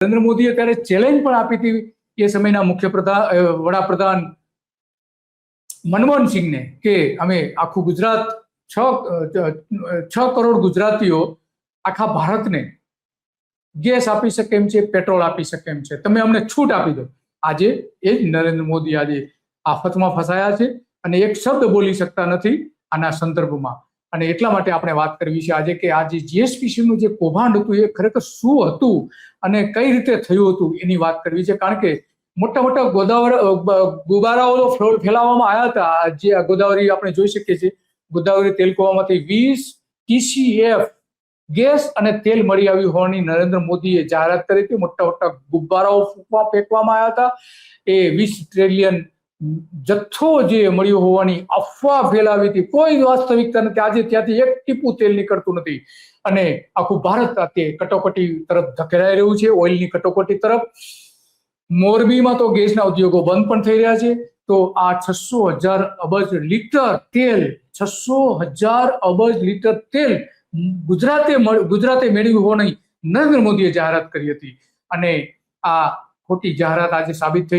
નરેન્દ્ર મોદીએ ત્યારે ચેલેન્જ પણ આપી હતી એ સમયના વડાપ્રધાન મનમોહન સિંહને કે અમે આખું ગુજરાત 6 કરોડ ગુજરાતીઓ આખા ભારતને ગેસ આપી શકે એમ છે, પેટ્રોલ આપી શકે એમ છે, તમે અમને છૂટ આપી દો. આજે એ જ નરેન્દ્ર મોદી આજે આફતમાં ફસાયા છે અને એક શબ્દ બોલી શકતા નથી આના સંદર્ભમાં. અને એટલા માટે આપણે વાત કરવી છે આજે કે આ જે જીએસપીસી નું જે કૌભાંડ હતું એ ખરેખર શું હતું અને કઈ રીતે થયું હતું એની વાત કરવી છે. કારણ કે મોટા મોટા ગુબારાઓ ફેલાવવામાં આવ્યા હતા. જે ગોદાવરી આપણે જોઈ શકીએ છીએ, ગોદાવરી તેલકુવામાંથી 20 TCF ગેસ અને તેલ મળી આવ્યું હોવાની નરેન્દ્ર મોદીએ જાહેરાત કરી હતી. મોટા મોટા ગુબ્બારાઓ ફેંકવામાં આવ્યા હતા. એ 20 ટ્રિલિયન જથ્થો જે મળ્યો હોવાની અફવા ફેલાવી હતી. કોઈ વાસ્તવિકતા નથી. આજે ત્યાંથી એક ટીપું તેલ નીકળતું નથી અને આખું ભારત અત્યારે કટોકટી તરફ ધકેલાઈ રહ્યું છે, ઓઇલની કટોકટી તરફ. મોરબીમાં તો ગેસના ઉદ્યોગો બંધ પણ થઈ રહ્યા છે. તો આ 600,000 અબજ લીટર તેલ 600,000 અબજ લીટર તેલ ગુજરાતે મેળવ્યું હોવાની નરેન્દ્ર મોદીએ જાહેરાત કરી હતી અને આ ખોટી જાહેરાત આજે સાબિત થઈ છે.